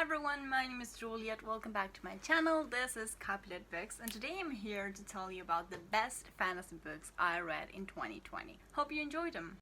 everyone, my name is Juliet. Welcome back to my channel. This is Capulet Books, and today I'm here to tell you about the best fantasy books I read in 2020. Hope you enjoyed them.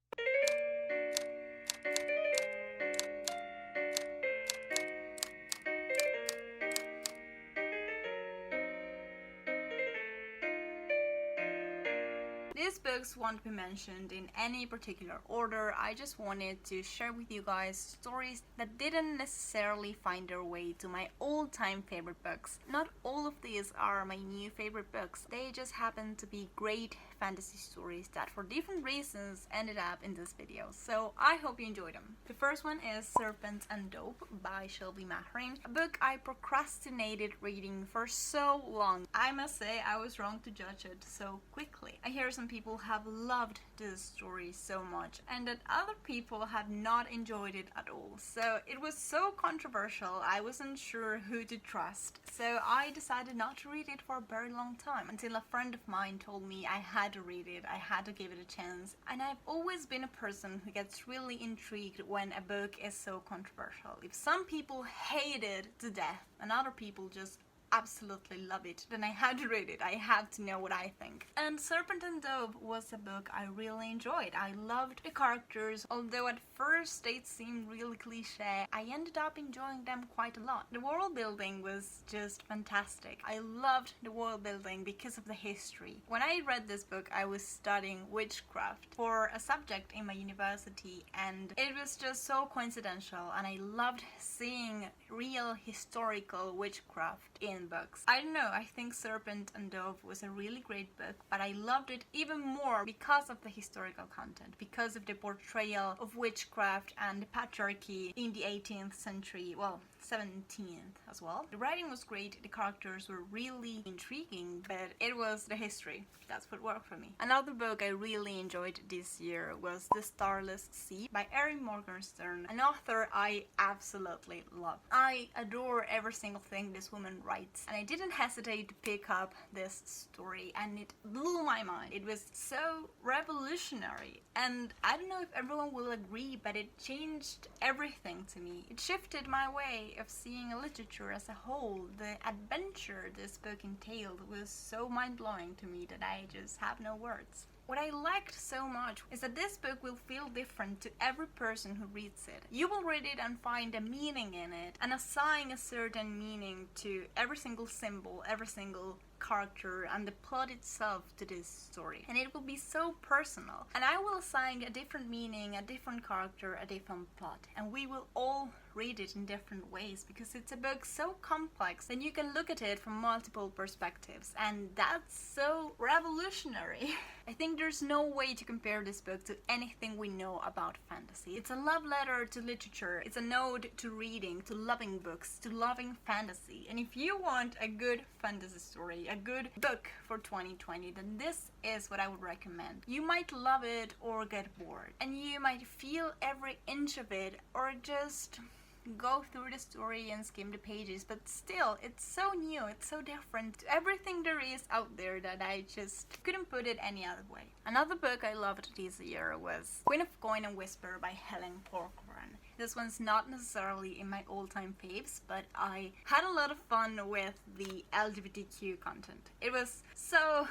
These books won't be mentioned in any particular order. I just wanted to share with you guys stories that didn't necessarily find their way to my all-time favorite books. Not all of these are my new favorite books. They just happen to be great fantasy stories that for different reasons ended up in this video. So I hope you enjoyed them. The first one is Serpent and Dove by Shelby Mathering, a book I procrastinated reading for so long. I must say I was wrong to judge it so quickly. I hear some people have loved this story so much and that other people have not enjoyed it at all. So it was so controversial, I wasn't sure who to trust. So I decided not to read it for a very long time until a friend of mine told me I had to read it, I had to give it a chance. And I've always been a person who gets really intrigued when a book is so controversial. If some people hate it to death and other people just absolutely love it, then I had to read it. I have to know what I think. And Serpent and Dove was a book I really enjoyed. I loved the characters, although at first they seemed really cliche. I ended up enjoying them quite a lot. The world building was just fantastic. I loved the world building because of the history. When I read this book, I was studying witchcraft for a subject in my university, and it was just so coincidental, and I loved seeing real historical witchcraft in books. I don't know, I think Serpent and Dove was a really great book, but I loved it even more because of the historical content, because of the portrayal of witchcraft and the patriarchy in the 18th century, well, 17th as well. The writing was great, the characters were really intriguing, but it was the history. That's what worked for me. Another book I really enjoyed this year was The Starless Sea by Erin Morgenstern, an author I absolutely love. I adore every single thing this woman writes, and I didn't hesitate to pick up this story, and it blew my mind. It was so revolutionary, and I don't know if everyone will agree, but it changed everything to me. It shifted my way of seeing literature as a whole. The adventure this book entailed was so mind-blowing to me that I just have no words. What I liked so much is that this book will feel different to every person who reads it. You will read it and find a meaning in it and assign a certain meaning to every single symbol, every single character and the plot itself to this story, and it will be so personal, and I will assign a different meaning, a different character, a different plot, and we will all read it in different ways because it's a book so complex and you can look at it from multiple perspectives, and that's so revolutionary. I think there's no way to compare this book to anything we know about fantasy. It's a love letter to literature, it's an ode to reading, to loving books, to loving fantasy, and if you want a good fantasy story, a good book for 2020, then this is what I would recommend. You might love it or get bored, and you might feel every inch of it or just go through the story and skim the pages, but still, it's so new, it's so different to everything there is out there that I just couldn't put it any other way. Another book I loved this year was Queen of Coin and Whisper by Helen Corcoran. This one's not necessarily in my all-time faves, but I had a lot of fun with the LGBTQ content. It was so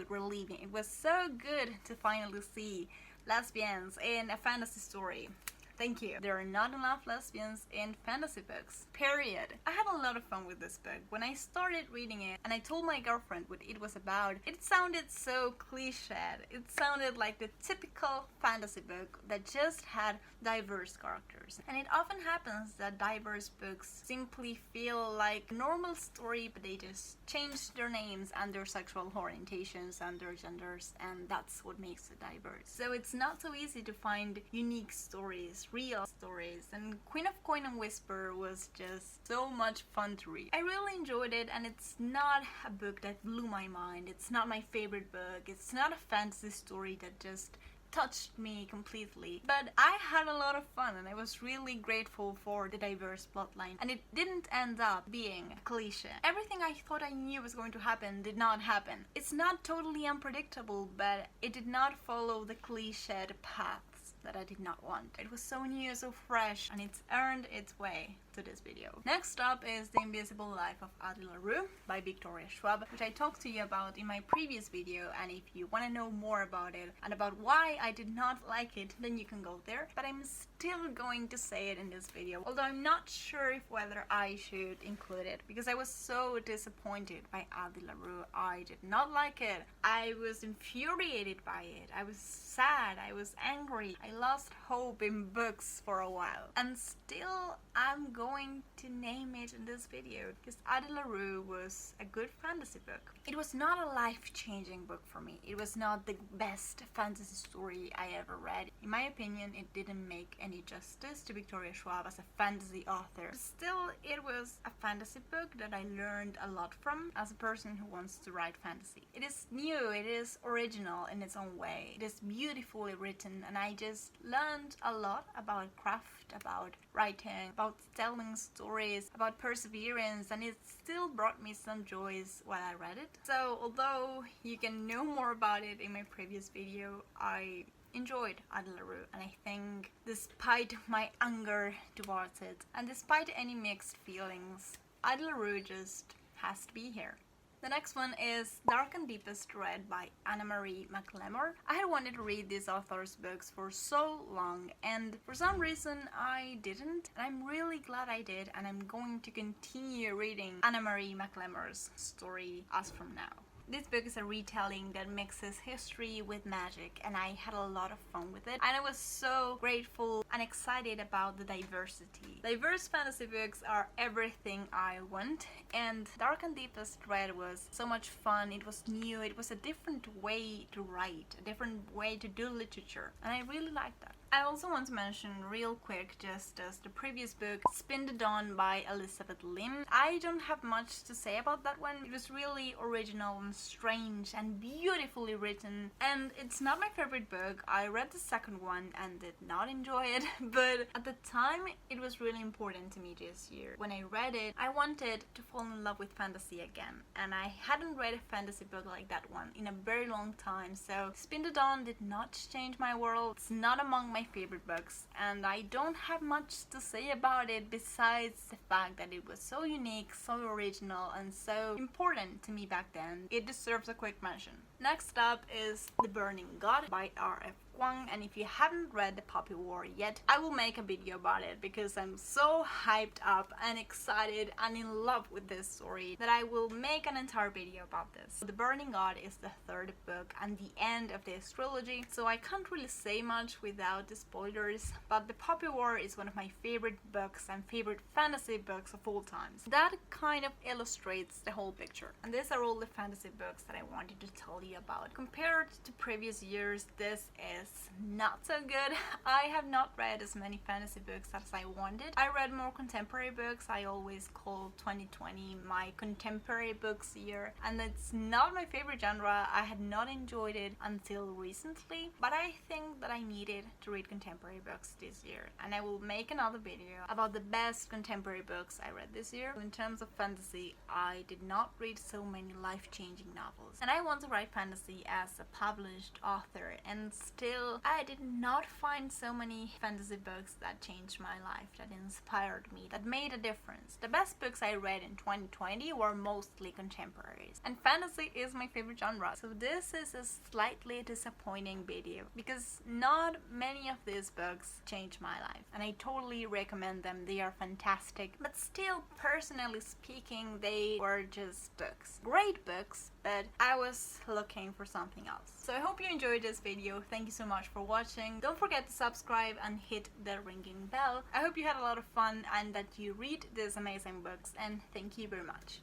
relieving. It was so good to finally see lesbians in a fantasy story. Thank you. There are not enough lesbians in fantasy books. Period. I had a lot of fun with this book. When I started reading it and I told my girlfriend what it was about, it sounded so cliched. It sounded like the typical fantasy book that just had diverse characters. And it often happens that diverse books simply feel like a normal story, but they just change their names and their sexual orientations and their genders, and that's what makes it diverse. So it's not so easy to find unique stories, real stories, and Queen of Coin and Whisper was just so much fun to read. I really enjoyed it, and it's not a book that blew my mind. It's not my favorite book. It's not a fantasy story that just touched me completely, but I had a lot of fun and I was really grateful for the diverse plotline, and it didn't end up being a cliche. Everything I thought I knew was going to happen did not happen. It's not totally unpredictable, but it did not follow the cliched paths that I did not want. It was so new, so fresh, and it's earned its way to this video. Next up is The Invisible Life of Idleroo by Victoria Schwab, which I talked to you about in my previous video, and if you want to know more about it and about why I did not like it, then you can go there. But I'm still going to say it in this video, although I'm not sure if whether I should include it, because I was so disappointed by Idleroo. I did not like it. I was infuriated by it. I was sad. I was angry. I lost hope in books for a while. And still, I'm going to name it in this video, because Idleroo was a good fantasy book. It was not a life-changing book for me. It was not the best fantasy story I ever read. In my opinion, it didn't make any justice to Victoria Schwab as a fantasy author. Still, it was a fantasy book that I learned a lot from as a person who wants to write fantasy. It is new, it is original in its own way. It is beautifully written, and I just learned a lot about craft, about writing, about telling stories, about perseverance, and it still brought me some joys while I read it. So although you can know more about it in my previous video, I enjoyed Idleroo, and I think despite my anger towards it and despite any mixed feelings, Idleroo just has to be here. The next one is Dark and Deepest Red by Anna-Marie McLemore. I had wanted to read this author's books for so long, and for some reason I didn't, and I'm really glad I did, and I'm going to continue reading Anna-Marie McLemore's story as from now. This book is a retelling that mixes history with magic, and I had a lot of fun with it, and I was so grateful and excited about the diversity. Diverse fantasy books are everything I want, and Dark and Deepest Red was so much fun. It was new, it was a different way to write, a different way to do literature, and I really liked that. I also want to mention real quick, just as the previous book, Spin the Dawn by Elizabeth Lim. I don't have much to say about that one. It was really original and strange and beautifully written, and it's not my favorite book. I read the second one and did not enjoy it, but at the time it was really important to me this year. When I read it, I wanted to fall in love with fantasy again, and I hadn't read a fantasy book like that one in a very long time, so Spin the Dawn did not change my world. It's not among my favorite books, and I don't have much to say about it besides the fact that it was so unique, so original, and so important to me back then. It deserves a quick mention. Next up is The Burning God by R.F. Kuang, and if you haven't read The Poppy War yet, I will make a video about it because I'm so hyped up and excited and in love with this story that I will make an entire video about this. The Burning God is the third book and the end of this trilogy, so I can't really say much without the spoilers, but The Poppy War is one of my favorite books and favorite fantasy books of all times. That kind of illustrates the whole picture, and these are all the fantasy books that I wanted to tell you about. Compared to previous years, this is not so good. I have not read as many fantasy books as I wanted. I read more contemporary books. I always call 2020 my contemporary books year, and it's not my favorite genre. I had not enjoyed it until recently, but I think that I needed to read contemporary books this year, and I will make another video about the best contemporary books I read this year. In terms of fantasy, I did not read so many life-changing novels, and I want to write fantasy as a published author, and still I did not find so many fantasy books that changed my life, that inspired me, that made a difference. The best books I read in 2020 were mostly contemporaries, and fantasy is my favorite genre, so this is a slightly disappointing video because not many of these books changed my life, and I totally recommend them. They are fantastic, but still, personally speaking, they were just books. Great books, but I was looking for something else. So I hope you enjoyed this video. Thank you so much for watching. Don't forget to subscribe and hit the ringing bell. I hope you had a lot of fun and that you read these amazing books, and thank you very much.